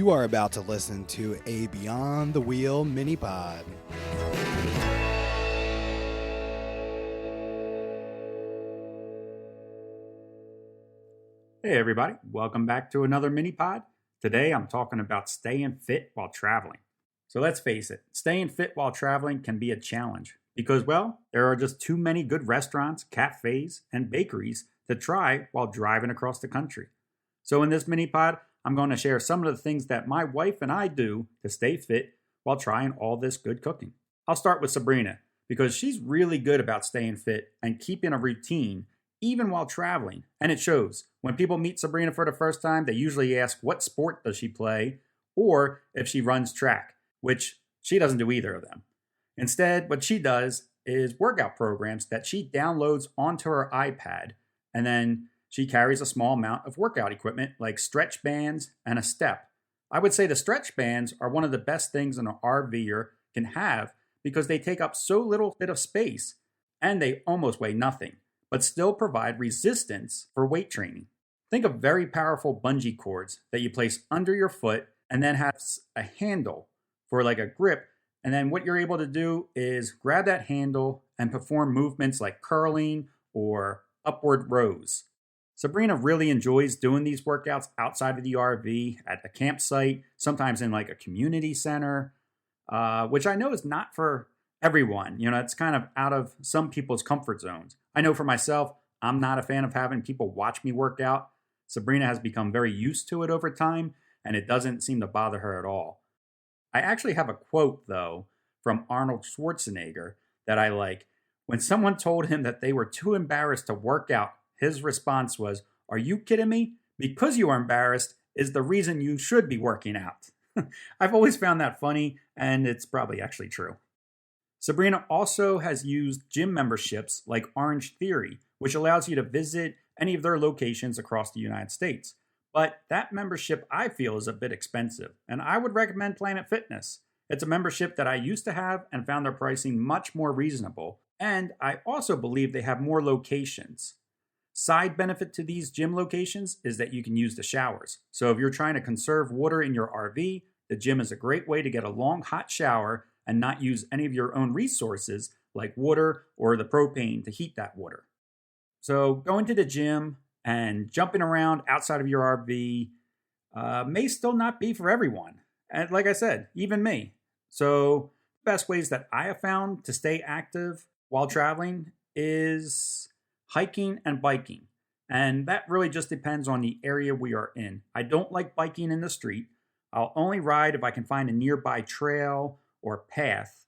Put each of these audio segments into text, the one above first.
You are about to listen to a Beyond the Wheel mini pod. Hey everybody, welcome back to another mini pod. Today I'm talking about staying fit while traveling. So let's face it, staying fit while traveling can be a challenge because, well, there are just too many good restaurants, cafes, and bakeries to try while driving across the country. So in this mini pod, I'm going to share some of the things that my wife and I do to stay fit while trying all this good cooking. I'll start with Sabrina because she's really good about staying fit and keeping a routine even while traveling, and it shows. When people meet Sabrina for the first time, they usually ask what sport does she play or if she runs track, which she doesn't do either of them. Instead, what she does is workout programs that she downloads onto her iPad, and then she carries a small amount of workout equipment like stretch bands and a step. I would say the stretch bands are one of the best things an RVer can have because they take up so little bit of space and they almost weigh nothing, but still provide resistance for weight training. Think of very powerful bungee cords that you place under your foot and then have a handle for like a grip. And then what you're able to do is grab that handle and perform movements like curling or upward rows. Sabrina really enjoys doing these workouts outside of the RV at a campsite, sometimes in like a community center, which I know is not for everyone. You know, it's kind of out of some people's comfort zones. I know for myself, I'm not a fan of having people watch me work out. Sabrina has become very used to it over time, and it doesn't seem to bother her at all. I actually have a quote, though, from Arnold Schwarzenegger that I like. When someone told him that they were too embarrassed to work out, his response was, "Are you kidding me? Because you are embarrassed is the reason you should be working out." I've always found that funny, and it's probably actually true. Sabrina also has used gym memberships like Orange Theory, which allows you to visit any of their locations across the United States. But that membership I feel is a bit expensive, and I would recommend Planet Fitness. It's a membership that I used to have and found their pricing much more reasonable, and I also believe they have more locations. Side benefit to these gym locations is that you can use the showers. So if you're trying to conserve water in your RV, the gym is a great way to get a long hot shower and not use any of your own resources like water or the propane to heat that water. So going to the gym and jumping around outside of your RV may still not be for everyone. And like I said, even me. So the best ways that I have found to stay active while traveling is hiking and biking. And that really just depends on the area we are in. I don't like biking in the street. I'll only ride if I can find a nearby trail or path.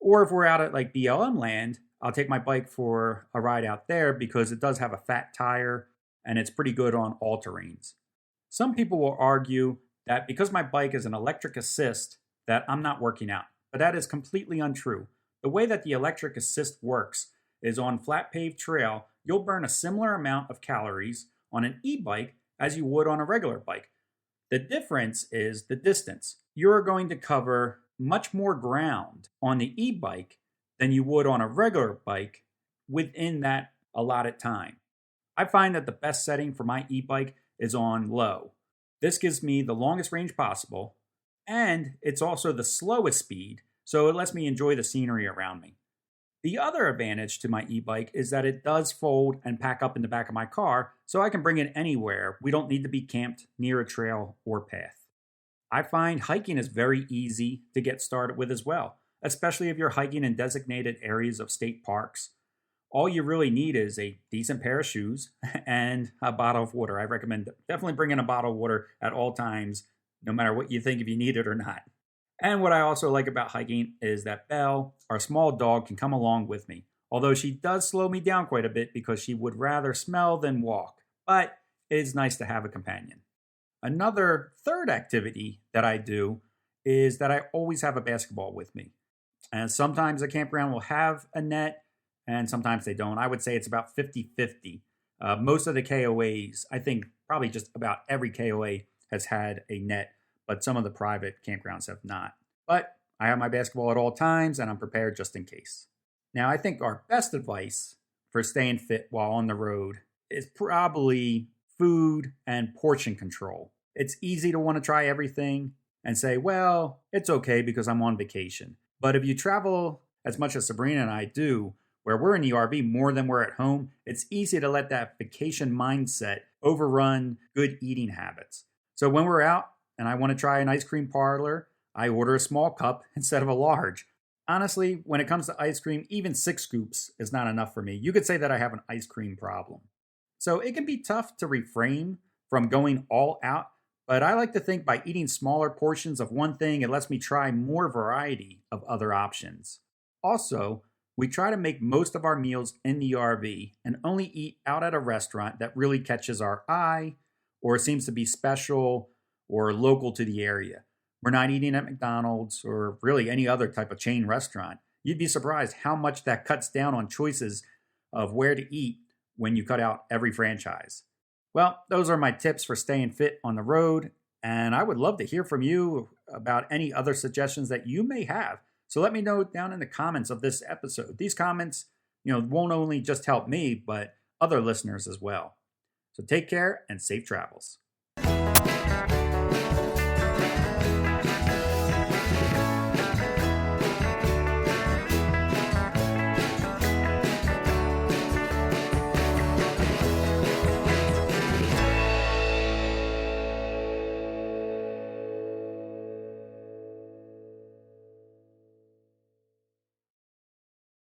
Or if we're out at like BLM land, I'll take my bike for a ride out there because it does have a fat tire and it's pretty good on all terrains. Some people will argue that because my bike is an electric assist that I'm not working out, but that is completely untrue. The way that the electric assist works is on flat paved trail, you'll burn a similar amount of calories on an e-bike as you would on a regular bike. The difference is the distance. You're going to cover much more ground on the e-bike than you would on a regular bike within that allotted time. I find that the best setting for my e-bike is on low. This gives me the longest range possible, and it's also the slowest speed, so it lets me enjoy the scenery around me. The other advantage to my e-bike is that it does fold and pack up in the back of my car, so I can bring it anywhere. We don't need to be camped near a trail or path. I find hiking is very easy to get started with as well, especially if you're hiking in designated areas of state parks. All you really need is a decent pair of shoes and a bottle of water. I recommend definitely bringing a bottle of water at all times, no matter what you think if you need it or not. And what I also like about hiking is that Belle, our small dog, can come along with me. Although she does slow me down quite a bit because she would rather smell than walk. But it is nice to have a companion. Another third activity that I do is that I always have a basketball with me. And sometimes a campground will have a net and sometimes they don't. I would say it's about 50-50. Most of the KOAs, I think probably just about every KOA has had a net, but some of the private campgrounds have not. But I have my basketball at all times and I'm prepared just in case. Now, I think our best advice for staying fit while on the road is probably food and portion control. It's easy to want to try everything and say, well, it's okay because I'm on vacation. But if you travel as much as Sabrina and I do, where we're in the RV more than we're at home, it's easy to let that vacation mindset overrun good eating habits. So when we're out and I want to try an ice cream parlor, I order a small cup instead of a large. Honestly, when it comes to ice cream, even 6 scoops is not enough for me. You could say that I have an ice cream problem. So it can be tough to refrain from going all out, but I like to think by eating smaller portions of one thing, it lets me try more variety of other options. Also, we try to make most of our meals in the RV and only eat out at a restaurant that really catches our eye or seems to be special or local to the area. We're not eating at McDonald's or really any other type of chain restaurant. You'd be surprised how much that cuts down on choices of where to eat when you cut out every franchise. Well, those are my tips for staying fit on the road, and I would love to hear from you about any other suggestions that you may have. So let me know down in the comments of this episode. These comments, won't only just help me, but other listeners as well. So take care and safe travels.